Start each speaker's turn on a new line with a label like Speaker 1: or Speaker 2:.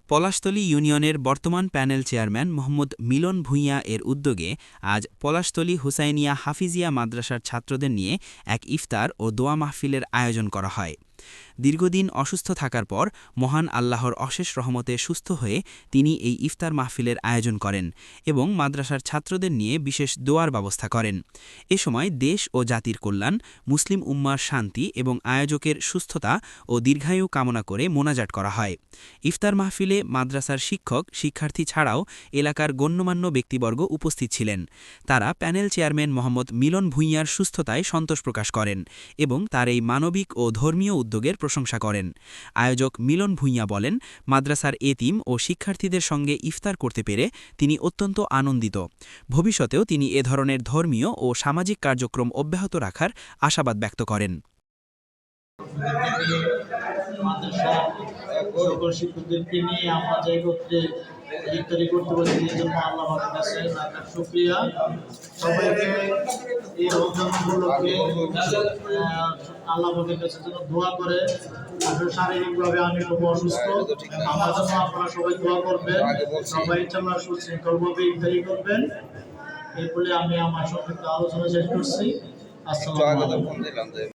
Speaker 1: পলাশতলী ইউনিয়নের বর্তমান panel chairman Mohammad মিলন ভূঁইয়া এর উদ্যোগে আজ পলাশতলী হুসাইনিয়া হাফিজিয়া মাদ্রাসার ছাত্রদের নিয়ে এক ইফতার ও দোয়া মাহফিলের আয়োজন করা হয়। দীর্ঘদিন অসুস্থ থাকার পর মহান আল্লাহর অশেষ রহমতে সুস্থ হয়ে তিনি এই ইফতার মাহফিলের আয়োজন করেন এবং মাদ্রাসার ছাত্রদের নিয়ে বিশেষ দোয়ার ব্যবস্থা করেন। এ সময় দেশ ও জাতির কল্যাণ, মুসলিম উম্মার শান্তি এবং আয়োজকের সুস্থতা ও দীর্ঘায়ু কামনা করে মোনাজাত করা হয়। ইফতার মাহফিলে মাদ্রাসার শিক্ষক, শিক্ষার্থী ছাড়াও এলাকার গণ্যমান্য ব্যক্তিবর্গ উপস্থিত ছিলেন। তারা প্যানেল চেয়ারম্যান মোহাম্মদ মিলন ভূঁইয়ার সুস্থতায় সন্তোষ প্রকাশ করেন এবং তার এই মানবিক ও ধর্মীয় উদ্যোগের প্রশংসা করেন। আয়োজক মিলন ভূঁইয়া বলেন, মাদ্রাসার এতিম ও শিক্ষার্থীদের সঙ্গে ইফতার করতে পেরে তিনি অত্যন্ত আনন্দিত। ভবিষ্যতেও তিনি এ ধরনের ধর্মীয় ও সামাজিক কার্যক্রম অব্যাহত রাখার আশাবাদ ব্যক্ত করেন।
Speaker 2: সকল শিক্ষকদেরকে নিয়ে আমরা যে একত্রে ইফতারি করতে পারছি, এই জন্য আল্লাহর কাছে লাখ শুকরিয়া। সবাইকে এই রমজান উপলক্ষে আল্লাহর কাছে যেন দোয়া করে। আসলে শারীরিকভাবে আমি খুব অসুস্থ, আমার জন্য আপনারা সবাই দোয়া করবেন। সবাই ইনশাআল্লাহ সুশৃঙ্খলভাবে ইফতারি করবেন। এই বলে আমি আমার সংক্ষিপ্ত আলোচনা শেষ করছি। আসসালামু আলাইকুম।